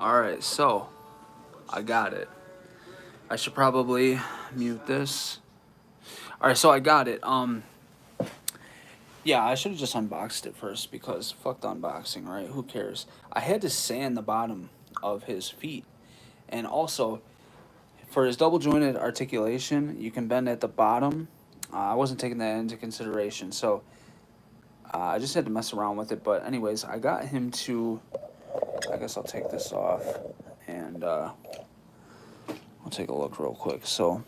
Alright, so I got it. I should probably mute this. Alright, so I got it. Yeah, I should have just unboxed it first because fuck the unboxing, right? Who cares? I had to sand the bottom of his feet. And also, for his double jointed articulation, you can bend at the bottom. I wasn't taking that into consideration, so I just had to mess around with it. But, anyways, I got him to. I guess I'll take this off and I'll take a look real quick. So,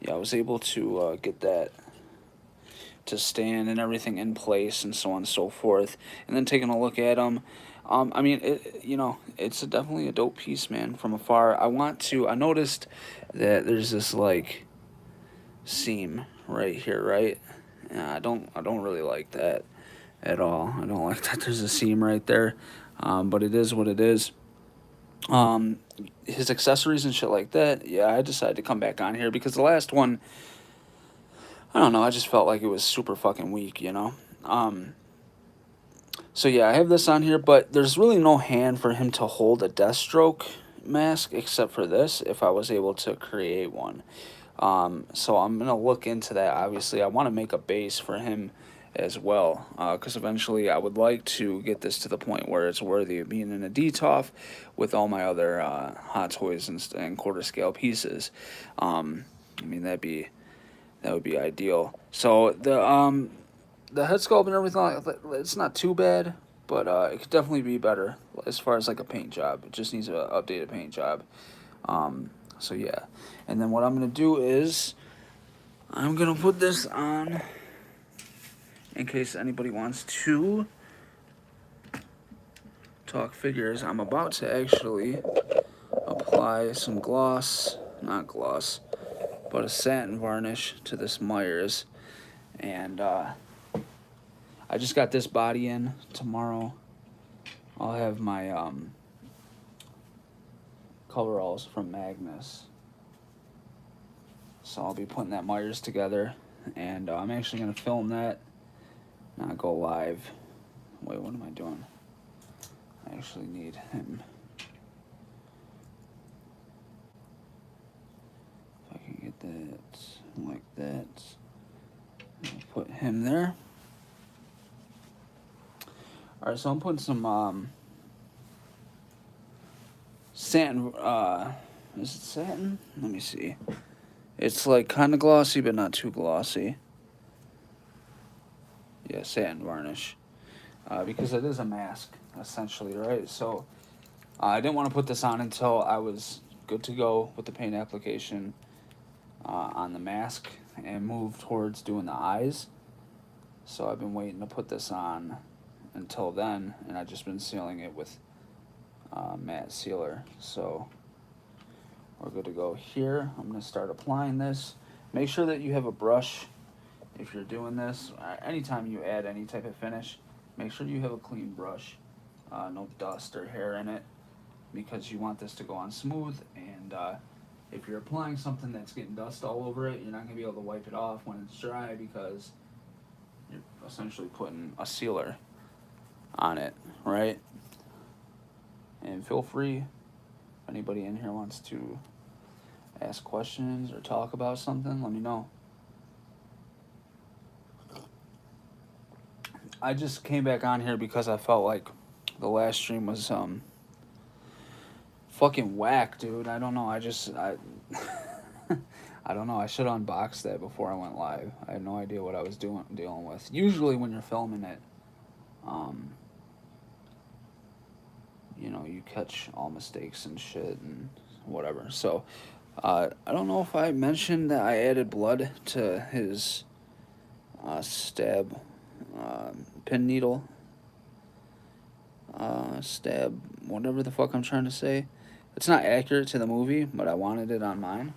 yeah, I was able to get that to stand and everything in place and so on and so forth. And then taking a look at them, I mean, it's definitely a dope piece, man. From afar, I noticed that there's this like seam right here, right? Yeah, I don't really like that at all. I don't like that there's a seam right there, but it is what it is. Um, his accessories and shit like that. Yeah, I decided to come back on here because the last one, I don't know, I just felt like it was super fucking weak, you know? So yeah, I have this on here, but there's really no hand for him to hold a Deathstroke mask except for this if I was able to create one. So I'm going to look into that, obviously. I want to make a base for him as well, because eventually I would like to get this to the point where it's worthy of being in a DTOF with all my other Hot Toys and quarter scale pieces. I mean, that would be ideal. So the head sculpt and everything, it's not too bad, but it could definitely be better as far as like a paint job. It just needs an updated paint job. So yeah, and then what I'm gonna do is I'm gonna put this on in case anybody wants to talk figures. I'm about to actually apply some gloss, not gloss, but a satin varnish to this Myers, and I just got this body in. Tomorrow I'll have my coveralls from Magnus. So I'll be putting that Myers together, and I'm actually going to film that, not go live. Wait, what am I doing? I actually need him. If I can get that like that. I'll put him there. Alright, so I'm putting some satin, is it satin? Let me see. It's like kind of glossy, but not too glossy. Yeah, satin varnish. Because it is a mask, essentially, right? So I didn't want to put this on until I was good to go with the paint application on the mask and move towards doing the eyes. So I've been waiting to put this on until then, and I've just been sealing it with matte sealer. So we're good to go here. I'm going to start applying this. Make sure that you have a brush if you're doing this. Anytime you add any type of finish, make sure you have a clean brush. No dust or hair in it, because you want this to go on smooth. And if you're applying something that's getting dust all over it, you're not going to be able to wipe it off when it's dry, because you're essentially putting a sealer on it, right? And feel free, if anybody in here wants to ask questions or talk about something, let me know. I just came back on here because I felt like the last stream was fucking whack, dude. I don't know. I I don't know. I should unbox that before I went live. I had no idea what I was dealing with. Usually when you're filming it, you catch all mistakes and shit and whatever. So I don't know if I mentioned that I added blood to his stab pin needle. Stab, whatever the fuck I'm trying to say. It's not accurate to the movie, but I wanted it on mine.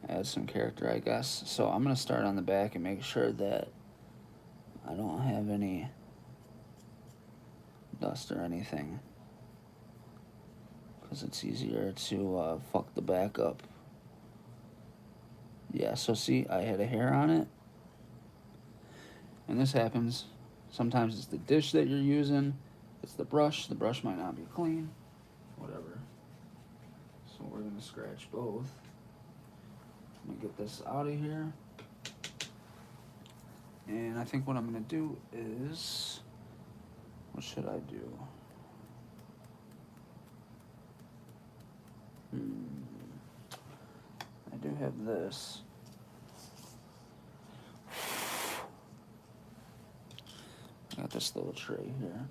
Add some character, I guess. So I'm going to start on the back and make sure that I don't have any dust or anything, because it's easier to fuck the back up. Yeah, so see, I had a hair on it. And this happens. Sometimes it's the dish that you're using. It's the brush. The brush might not be clean. Whatever. So we're going to scratch both. I'm going to get this out of here. And I think what I'm going to do is... What should I do? I do have this. I got this little tray here.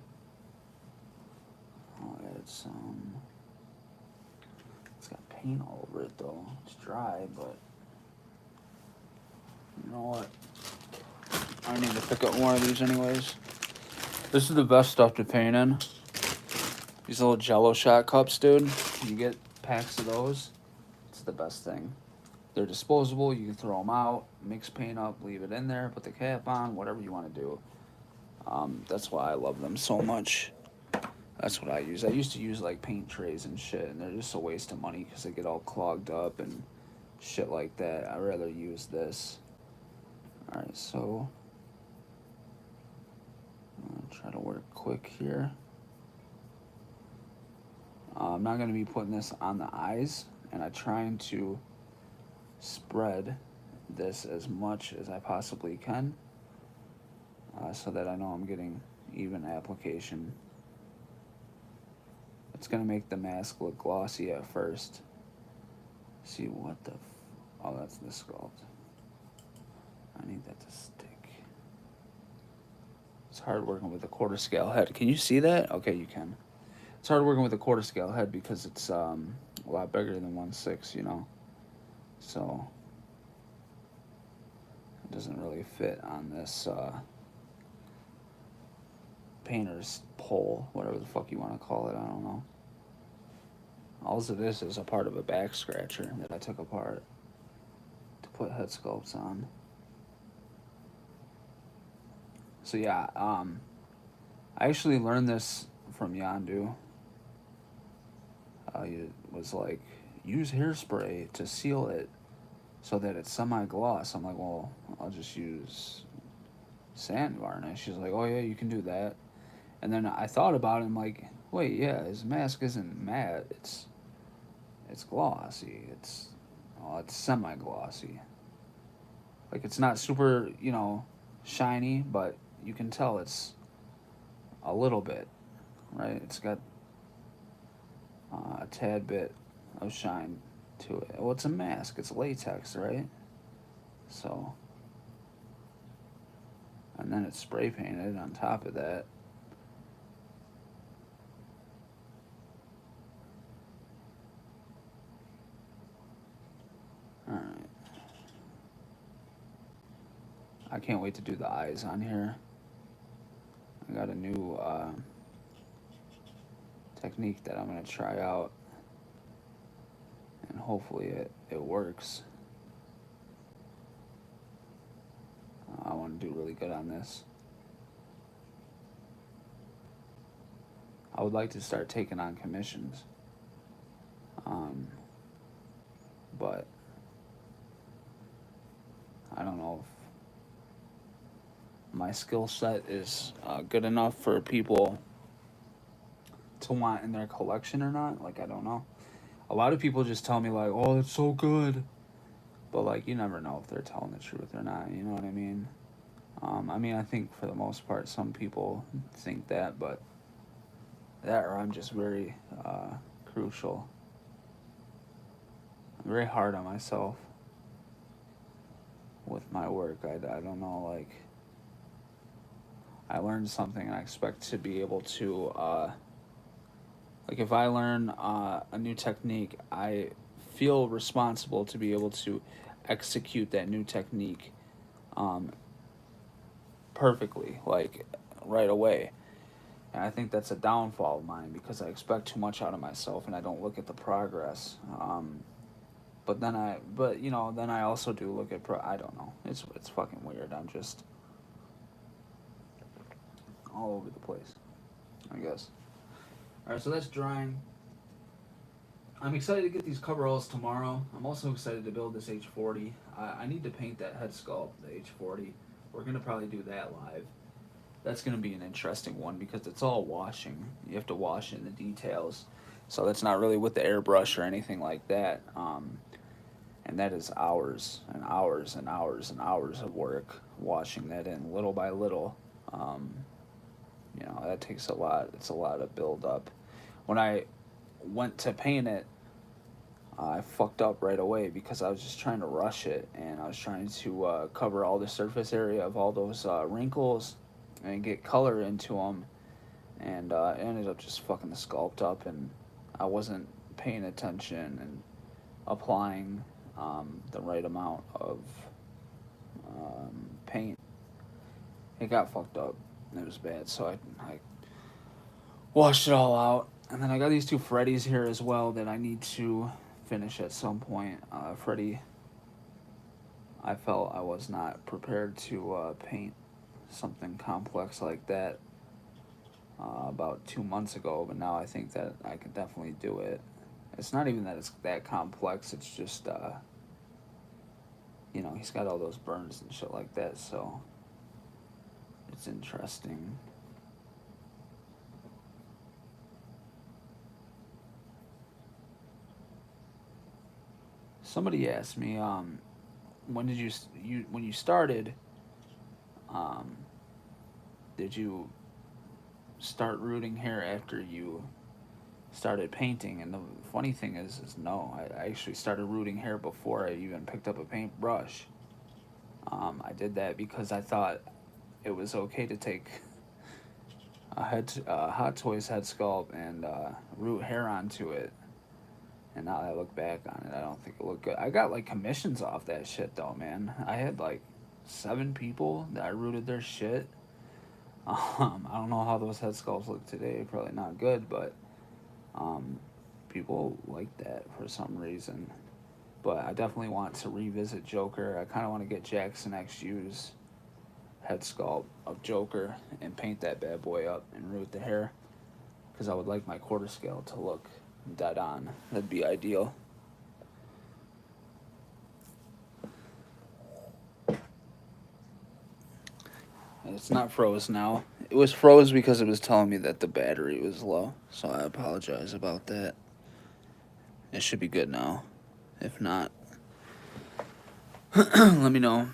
I'll add some. It's got paint all over it though. It's dry, but you know what? I need to pick up more of these anyways. This is the best stuff to paint in. These little Jello shot cups, dude. You get packs of those. It's the best thing. They're disposable. You can throw them out, mix paint up, leave it in there, put the cap on, whatever you want to do. That's why I love them so much. That's what I use. I used to use like paint trays and shit, and they're just a waste of money because they get all clogged up and shit like that. I'd rather use this. Alright, so I'll try to work quick here. I'm not going to be putting this on the eyes, and I'm trying to spread this as much as I possibly can so that I know I'm getting even application. It's going to make the mask look glossy at first. See what the... Oh, that's the sculpt. I need that to stick. It's hard working with a quarter scale head. Can you see that? Okay, you can. It's hard working with a quarter scale head because it's a lot bigger than 1/6, you know. So it doesn't really fit on this painter's pole, whatever the fuck you want to call it. I don't know. All of this is a part of a back scratcher that I took apart to put head sculpts on. So yeah, I actually learned this from Yandu. He was like, use hairspray to seal it so that it's semi-gloss. I'm like, well, I'll just use sand varnish. She's like, oh yeah, you can do that. And then I thought about it. I'm like, wait, yeah, his mask isn't matte. It's glossy. It's semi-glossy. Like, it's not super, you know, shiny, but you can tell it's a little bit, right? It's got a tad bit of shine to it. Well, it's a mask. It's latex, right? So, and then it's spray painted on top of that. Alright. I can't wait to do the eyes on here. I got a new technique that I'm going to try out. And hopefully it works. I want to do really good on this. I would like to start taking on commissions. But I don't know if my skill set is good enough for people to want in their collection or not. Like, I don't know. A lot of people just tell me like, oh, that's so good. But like, you never know if they're telling the truth or not. You know what I mean? I think for the most part, some people think that, but that or I'm just very crucial. I'm very hard on myself with my work. I don't know, like, I learned something and I expect to be able to, like, if I learn a new technique, I feel responsible to be able to execute that new technique perfectly, like, right away. And I think that's a downfall of mine because I expect too much out of myself and I don't look at the progress. But then I also do look at I don't know. It's fucking weird. I'm just all over the place, I guess. All right, so that's drying. I'm excited to get these coveralls tomorrow. I'm also excited to build this H40. I need to paint that head sculpt, the H40. We're gonna probably do that live. That's gonna be an interesting one because it's all washing. You have to wash in the details, so that's not really with the airbrush or anything like that. And that is hours and hours and hours and hours of work washing that in little by little. Um, that takes a lot. It's a lot of build up. When I went to paint it, I fucked up right away because I was just trying to rush it and I was trying to cover all the surface area of all those wrinkles and get color into them, and it ended up just fucking the sculpt up, and I wasn't paying attention and applying the right amount of paint. It got fucked up. It was bad, so I washed it all out. And then I got these two Freddies here as well that I need to finish at some point. Freddy, I felt I was not prepared to paint something complex like that about 2 months ago, but now I think that I can definitely do it. It's not even that it's that complex, it's just, he's got all those burns and shit like that, so it's interesting. Somebody asked me, when did when you started, um, did you start rooting hair after you started painting? And the funny thing is no. I actually started rooting hair before I even picked up a paintbrush. I did that because I thought it was okay to take Hot Toys head sculpt and root hair onto it. And now that I look back on it, I don't think it looked good. I got like commissions off that shit though, man. I had like 7 people that I rooted their shit. I don't know how those head sculpts look today. Probably not good, but um, people like that for some reason. But I definitely want to revisit Joker. I kind of want to get Jackson XU's head sculpt of Joker and paint that bad boy up and root the hair. Because I would like my quarter scale to look dead on. That'd be ideal. It's not froze now. It was froze because it was telling me that the battery was low. So I apologize about that. It should be good now. If not, let me know.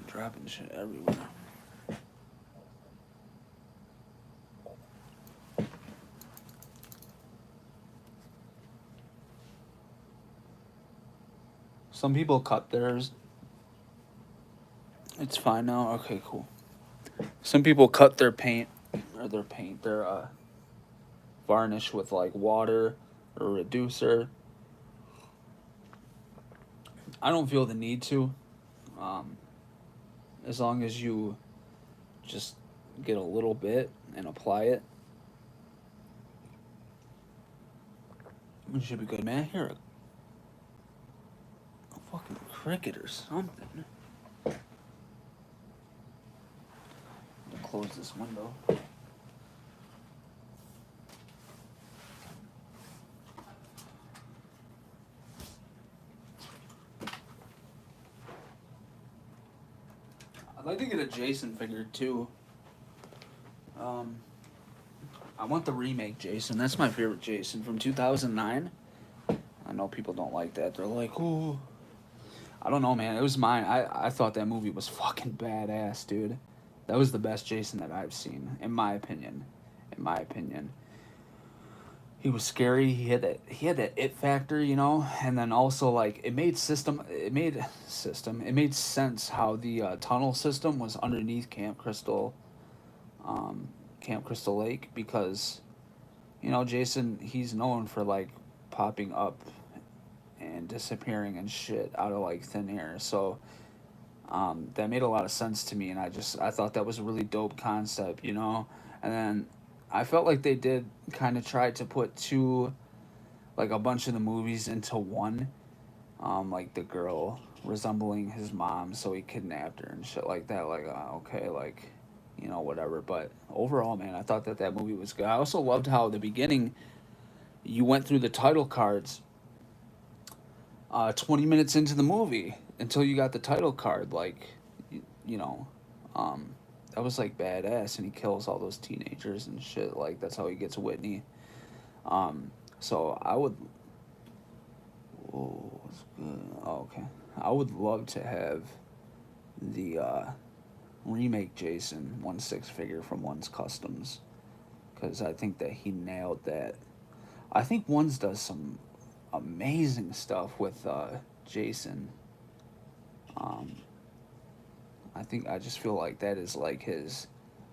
Dropping shit everywhere. Some people cut theirs. It's fine now. Okay, cool. Some people cut their their varnish with like water or reducer. I don't feel the need to. Um, as long as you just get a little bit and apply it, it should be good, man. Here, a fucking cricket or something. Close this window. I'd like to get a Jason figure too. I want the remake Jason. That's my favorite Jason from 2009. I know people don't like that. They're like, "Ooh." I don't know, man. It was mine. I thought that movie was fucking badass, dude. That was the best Jason that I've seen, in my opinion. In my opinion. He was scary. He had that it factor, and then also like it made sense how the tunnel system was underneath Camp Crystal Lake, because Jason, he's known for like popping up and disappearing and shit out of like thin air. So that made a lot of sense to me, and I thought that was a really dope concept. And then I felt like they did kind of try to put like a bunch of the movies into one, like the girl resembling his mom, so he kidnapped her and shit like that. Like, okay, like, whatever. But overall, man, I thought that movie was good. I also loved how at the beginning you went through the title cards 20 minutes into the movie until you got the title card. Like, you know, um, that was like badass, and he kills all those teenagers and shit. Like, that's how he gets Whitney. Um, so I would. Oh, what's good? Oh, okay. I would love to have the remake Jason 1 6 figure from One's Customs, because I think that he nailed that. I think One's does some amazing stuff with Jason. Um, I just feel like that is like his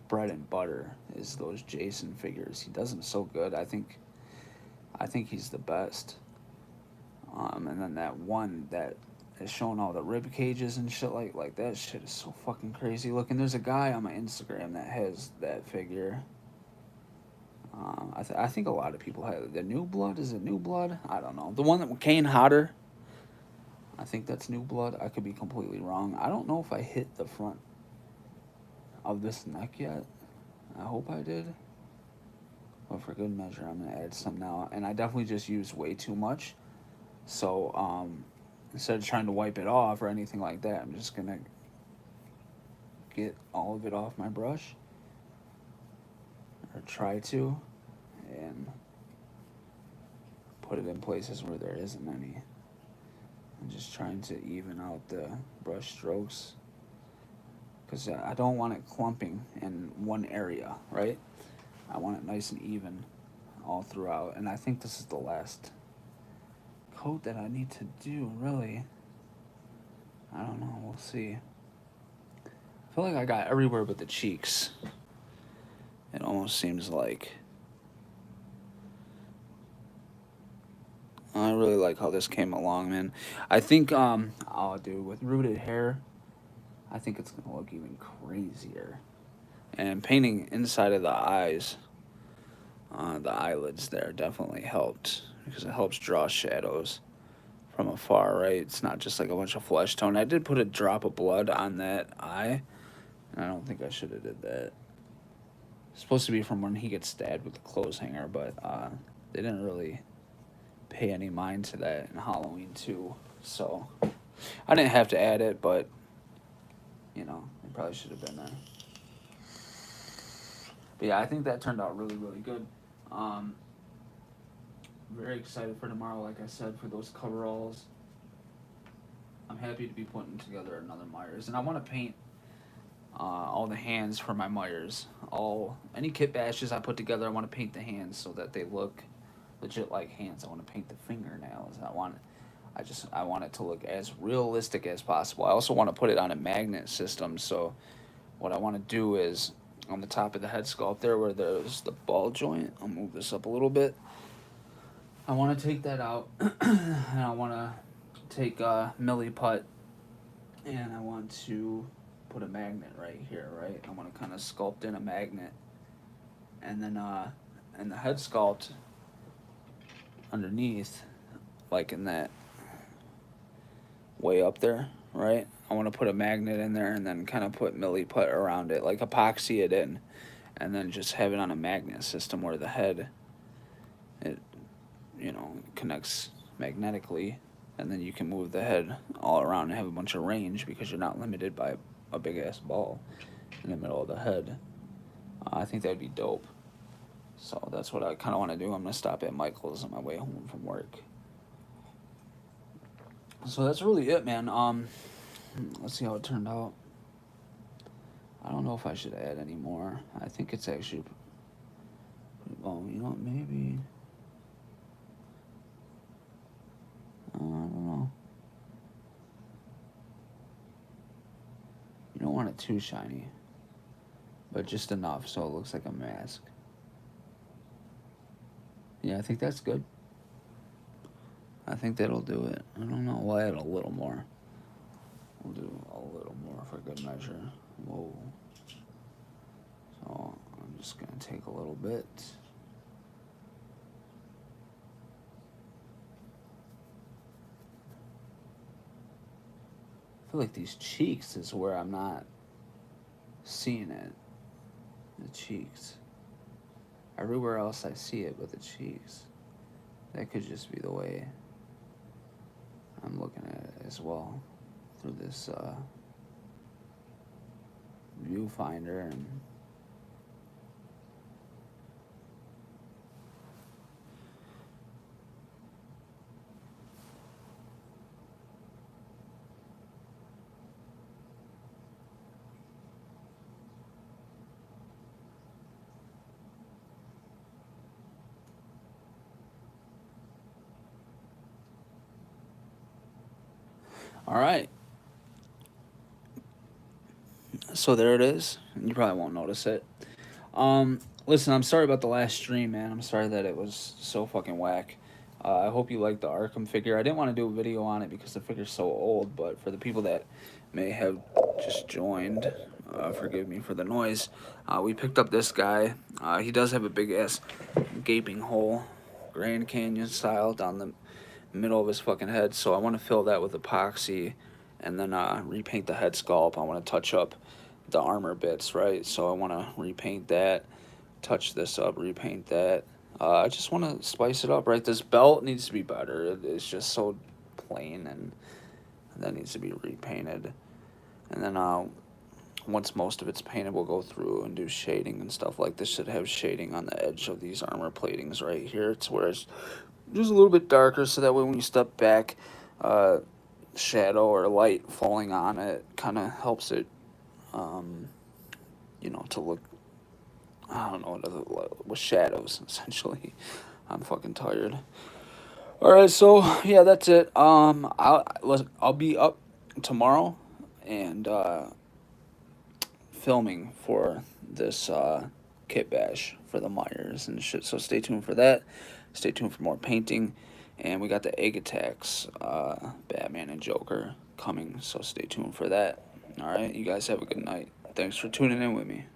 bread and butter is those Jason figures. He does them so good. I think he's the best. And then that one that is showing all the rib cages and shit like that shit is so fucking crazy looking. There's a guy on my Instagram that has that figure. I think a lot of people have the New Blood. Is it New Blood? I don't know. The one that Kane Hodder. I think that's New Blood. I could be completely wrong. I don't know if I hit the front of this neck yet. I hope I did. But for good measure, I'm gonna add some now. And I definitely just used way too much. So instead of trying to wipe it off or anything like that, I'm just gonna get all of it off my brush, or try to, and put it in places where there isn't any. I'm just trying to even out the brush strokes, because I don't want it clumping in one area, right? I want it nice and even all throughout. And I think this is the last coat that I need to do, really. I don't know, we'll see. I feel like I got everywhere but the cheeks. It almost seems like. I really like how this came along, man. I think, oh, dude, with rooted hair, I think it's gonna look even crazier. And painting inside of the eyes, the eyelids there definitely helped, because it helps draw shadows from afar, right? It's not just like a bunch of flesh tone. I did put a drop of blood on that eye, and I don't think I should have did that. It's supposed to be from when he gets stabbed with the clothes hanger, but they didn't really pay any mind to that in Halloween 2. So I didn't have to add it, but it probably should have been there. But yeah, I think that turned out really, really good. Um, Very excited for tomorrow, like I said, for those coveralls. I'm happy to be putting together another Myers, and I want to paint all the hands for my Myers. Any kit bashes I put together, I want to paint the hands so that they look legit like hands. I want to paint the fingernails. I want it to look as realistic as possible. I also want to put it on a magnet system. So what I want to do is on the top of the head sculpt there where there's the ball joint. I'll move this up a little bit. I want to take that out, and I want to take Millie Putt, and I want to put a magnet right here, right? I want to kind of sculpt in a magnet, and then in the head sculpt underneath, like in that way up there, right? I want to put a magnet in there, and then kind of put Millie Putt around it, like epoxy it in, and then just have it on a magnet system where the head, it connects magnetically, and then you can move the head all around and have a bunch of range because you're not limited by a big ass ball in the middle of the head. I think that'd be dope. So that's what I kind of want to do. I'm gonna stop at Michael's on my way home from work. So that's really it, man. Let's see how it turned out. I don't know if I should add any more. I think it's actually pretty well. Maybe. I don't know. You don't want it too shiny, but just enough so it looks like a mask. Yeah, I think that's good. I think that'll do it. I don't know. We'll add a little more. We'll do a little more for good measure. Whoa. So I'm just going to take a little bit. I feel like these cheeks is where I'm not seeing it. The cheeks. Everywhere else I see it, but the cheeks. That could just be the way I'm looking at it as well through this viewfinder, and all right. So there it is. You probably won't notice it. Listen, I'm sorry about the last stream, man. I'm sorry that it was so fucking whack. I hope you liked the Arkham figure. I didn't want to do a video on it because the figure's so old, but for the people that may have just joined, forgive me for the noise. We picked up this guy. He does have a big ass gaping hole, Grand Canyon style, down the middle of his fucking head. So I want to fill that with epoxy and then repaint the head sculpt. I want to touch up the armor bits, right? So I want to repaint that, touch this up, repaint that. I just want to spice it up, right? This belt needs to be better. It's just so plain, and that needs to be repainted. And then once most of it's painted, we'll go through and do shading and stuff. Like this should have shading on the edge of these armor platings right here. It's where it's just a little bit darker, so that way when you step back, shadow or light falling on it kind of helps it, you know, to look, I don't know, with shadows, essentially. I'm fucking tired. All right, so yeah, that's it. I'll be up tomorrow and filming for this kit bash for the Myers and shit. So stay tuned for that. Stay tuned for more painting, and we got the Egg Attacks, Batman and Joker coming. So stay tuned for that. All right, you guys have a good night. Thanks for tuning in with me.